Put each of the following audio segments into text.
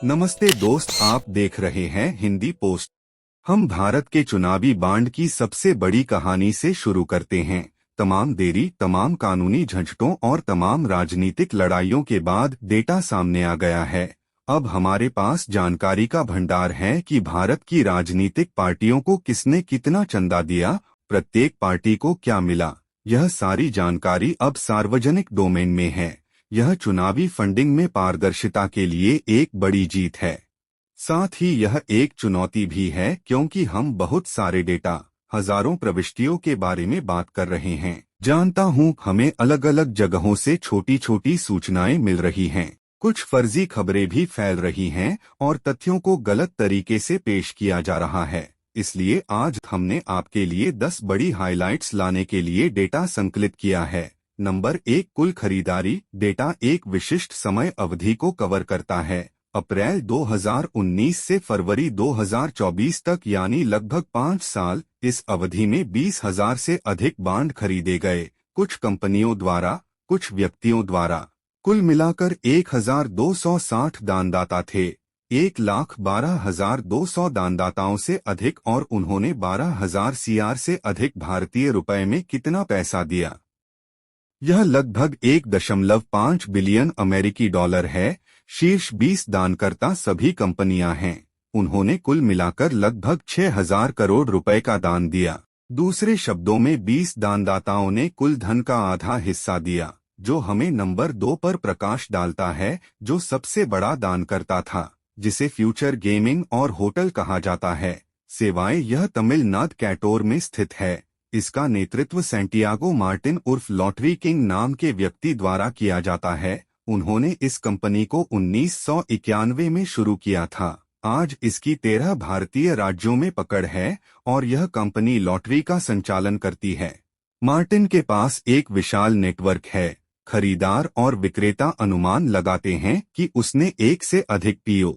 नमस्ते दोस्त, आप देख रहे हैं हिंदी पोस्ट। हम भारत के चुनावी बांड की सबसे बड़ी कहानी से शुरू करते हैं। तमाम देरी, तमाम कानूनी झंझटों और तमाम राजनीतिक लड़ाइयों के बाद डेटा सामने आ गया है। अब हमारे पास जानकारी का भंडार है कि भारत की राजनीतिक पार्टियों को किसने कितना चंदा दिया, प्रत्येक पार्टी को क्या मिला। यह सारी जानकारी अब सार्वजनिक डोमेन में है। यह चुनावी फंडिंग में पारदर्शिता के लिए एक बड़ी जीत है। साथ ही यह एक चुनौती भी है, क्योंकि हम बहुत सारे डेटा, हजारों प्रविष्टियों के बारे में बात कर रहे हैं। जानता हूं, हमें अलग अलग जगहों से छोटी छोटी सूचनाएं मिल रही हैं। कुछ फर्जी खबरें भी फैल रही हैं और तथ्यों को गलत तरीके से पेश किया जा रहा है। इसलिए आज हमने आपके लिए 10 बड़ी हाइलाइट्स लाने के लिए डेटा संकलित किया है। नंबर 1, कुल खरीदारी डेटा एक विशिष्ट समय अवधि को कवर करता है। अप्रैल 2019 से फरवरी 2024 तक, यानी लगभग 5 साल। इस अवधि में 20,000 से अधिक बांड खरीदे गए, कुछ कंपनियों द्वारा, कुछ व्यक्तियों द्वारा। कुल मिलाकर 1,260 दानदाता थे। 1,12,200 दानदाताओं से अधिक, और उन्होंने 12,000 CR से अधिक भारतीय रुपए में कितना पैसा दिया? यह लगभग 1.5 बिलियन अमेरिकी डॉलर है। शीर्ष 20 दानकर्ता सभी कंपनियां हैं। उन्होंने कुल मिलाकर लगभग 6,000 करोड़ रुपए का दान दिया। दूसरे शब्दों में 20 दानदाताओं ने कुल धन का आधा हिस्सा दिया, जो हमें नंबर 2 पर प्रकाश डालता है, जो सबसे बड़ा दानकर्ता था, जिसे फ्यूचर गेमिंग और होटल कहा जाता है। सेवाएं, यह तमिलनाडु कैटोर में स्थित है। इसका नेतृत्व सैंटियागो मार्टिन उर्फ लॉटरी किंग नाम के व्यक्ति द्वारा किया जाता है। उन्होंने इस कंपनी को 1991 में शुरू किया था। आज इसकी 13 भारतीय राज्यों में पकड़ है और यह कंपनी लॉटरी का संचालन करती है। मार्टिन के पास एक विशाल नेटवर्क है। खरीदार और विक्रेता अनुमान लगाते हैं कि उसने 1 से अधिक पीओ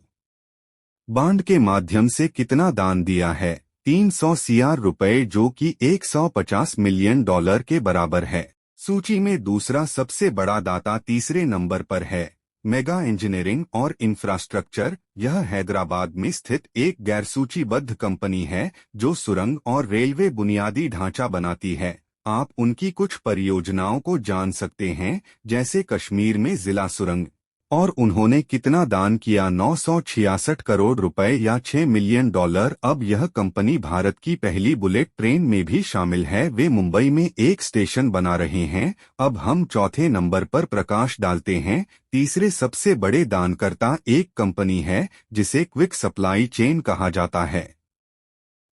बांड के माध्यम से कितना दान दिया है, 300 CR रुपए, जो कि 150 मिलियन डॉलर के बराबर है। सूची में दूसरा सबसे बड़ा दाता तीसरे नंबर पर है, मेगा इंजीनियरिंग और इंफ्रास्ट्रक्चर। यह हैदराबाद में स्थित एक गैर सूचीबद्ध कंपनी है जो सुरंग और रेलवे बुनियादी ढांचा बनाती है। आप उनकी कुछ परियोजनाओं को जान सकते हैं, जैसे कश्मीर में जिला सुरंग। और उन्होंने कितना दान किया? 966 करोड़ रुपए या 6 मिलियन डॉलर। अब यह कंपनी भारत की पहली बुलेट ट्रेन में भी शामिल है। वे मुंबई में एक स्टेशन बना रहे हैं। अब हम चौथे नंबर पर प्रकाश डालते हैं। तीसरे सबसे बड़े दानकर्ता एक कंपनी है जिसे क्विक सप्लाई चेन कहा जाता है।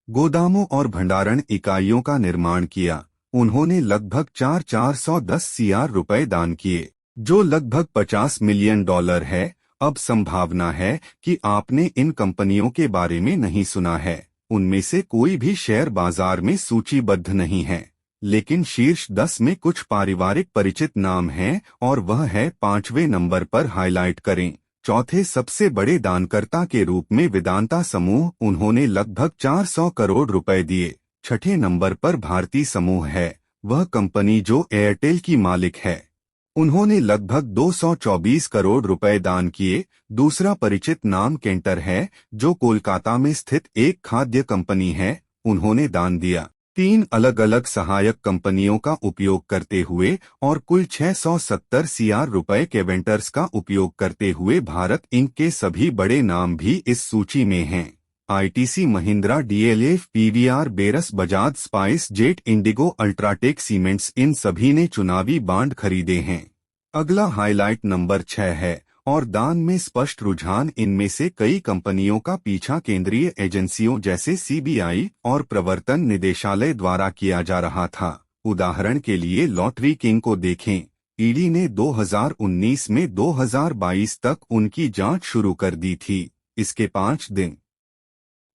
गोदामों और भंडारण इकाइयों का निर्माण किया। उन्होंने लगभग 410 CR रुपए दान किए, जो लगभग 50 मिलियन डॉलर है। अब संभावना है कि आपने इन कंपनियों के बारे में नहीं सुना है। उनमें से कोई भी शेयर बाजार में सूचीबद्ध नहीं है, लेकिन शीर्ष 10 में कुछ पारिवारिक परिचित नाम हैं, और वह है 5वें नंबर पर हाईलाइट करें। चौथे सबसे बड़े दानकर्ता के रूप में वेदांता समूह, उन्होंने लगभग 400 करोड़ रुपए दिए। छठे नंबर पर भारती समूह है, वह कंपनी जो एयरटेल की मालिक है। उन्होंने लगभग 224 करोड़ रुपए दान किए। दूसरा परिचित नाम केंटर है, जो कोलकाता में स्थित एक खाद्य कंपनी है। उन्होंने दान दिया। 3 अलग अलग सहायक कंपनियों का उपयोग करते हुए और कुल 670 CR रुपए के वेंटर्स का उपयोग करते हुए भारत इंक के सभी बड़े नाम भी इस सूची में हैं। ITC, महिंद्रा, DLF, PVR, बेरस, बजाज, स्पाइस जेट, इंडिगो, अल्ट्राटेक सीमेंट्स, इन सभी ने चुनावी बांड खरीदे हैं। अगला हाइलाइट नंबर 6 है, और दान में स्पष्ट रुझान। इनमें से कई कंपनियों का पीछा केंद्रीय एजेंसियों जैसे CBI और प्रवर्तन निदेशालय द्वारा किया जा रहा था। उदाहरण के लिए लॉटरी किंग को देखें। ईडी ने 2019 में 2022 तक उनकी जांच शुरू कर दी थी। इसके 5 दिन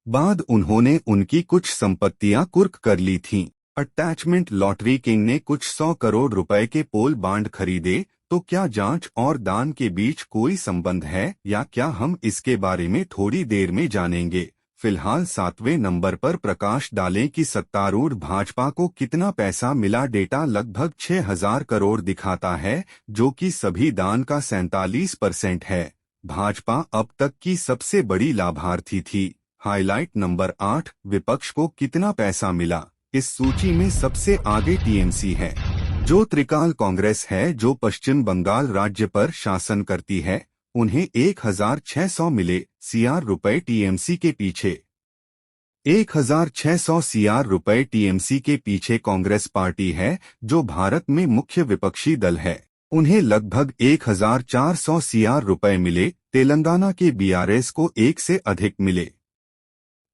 बाद उन्होंने उनकी कुछ संपत्तियां कुर्क कर ली थीं। अटैचमेंट, लॉटरी किंग ने कुछ 100 करोड़ रुपए के पोल बांड खरीदे। तो क्या जांच और दान के बीच कोई संबंध है, या क्या हम इसके बारे में थोड़ी देर में जानेंगे। फिलहाल 7वें नंबर पर प्रकाश डालें कि सत्तारूढ़ भाजपा को कितना पैसा मिला। डेटा लगभग 6,000 करोड़ दिखाता है, जो कि सभी दान का 47% है। भाजपा अब तक की सबसे बड़ी लाभार्थी थी। हाइलाइट नंबर 8, विपक्ष को कितना पैसा मिला। इस सूची में सबसे आगे टीएमसी है, जो त्रिकाल कांग्रेस है, जो पश्चिम बंगाल राज्य पर शासन करती है। उन्हें 1600 मिले सीआर रुपए टीएमसी के पीछे। 1600 सीआर रुपए टीएमसी के पीछे कांग्रेस पार्टी है, जो भारत में मुख्य विपक्षी दल है। उन्हें लगभग 1400 सीआर रुपए मिले। तेलंगाना के बीआरएस को 1 से अधिक मिले,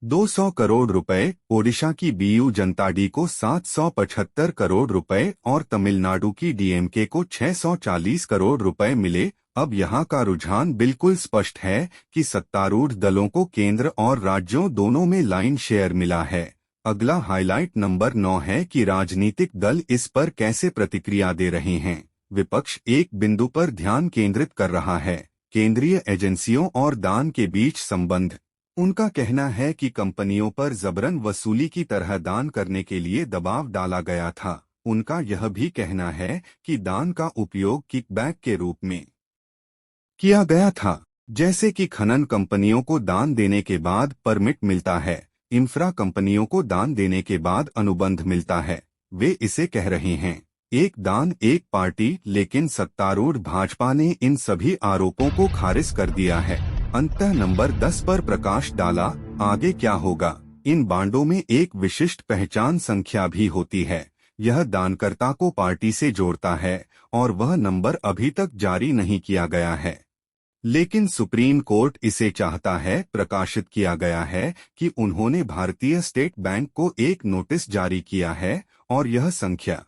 200 करोड़ रुपए। ओडिशा की बीयू जनता डी को 775 करोड़ रुपए और तमिलनाडु की डीएमके को 640 करोड़ रुपए मिले। अब यहाँ का रुझान बिल्कुल स्पष्ट है कि सत्तारूढ़ दलों को केंद्र और राज्यों दोनों में लाइन शेयर मिला है। अगला हाइलाइट नंबर 9 है कि राजनीतिक दल इस पर कैसे प्रतिक्रिया दे रहे हैं। विपक्ष एक बिंदु पर ध्यान केंद्रित कर रहा है, केंद्रीय एजेंसियों और दान के बीच संबंध। उनका कहना है कि कंपनियों पर जबरन वसूली की तरह दान करने के लिए दबाव डाला गया था। उनका यह भी कहना है कि दान का उपयोग किकबैक के रूप में किया गया था, जैसे कि खनन कंपनियों को दान देने के बाद परमिट मिलता है, इंफ्रा कंपनियों को दान देने के बाद अनुबंध मिलता है। वे इसे कह रहे हैं एक दान एक पार्टी, लेकिन सत्तारूढ़ भाजपा ने इन सभी आरोपों को खारिज कर दिया है। अंततः नंबर 10 पर प्रकाश डाला। आगे क्या होगा। इन बांडों में एक विशिष्ट पहचान संख्या भी होती है। यह दानकर्ता को पार्टी से जोड़ता है और वह नंबर अभी तक जारी नहीं किया गया है, लेकिन सुप्रीम कोर्ट इसे चाहता है। प्रकाशित किया गया है कि उन्होंने भारतीय स्टेट बैंक को एक नोटिस जारी किया है और यह संख्या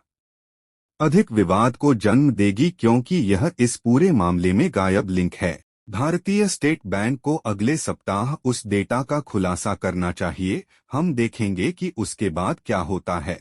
अधिक विवाद को जन्म देगी, क्योंकि यह इस पूरे मामले में गायब लिंक है। भारतीय स्टेट बैंक को अगले सप्ताह उस डेटा का खुलासा करना चाहिए। हम देखेंगे कि उसके बाद क्या होता है।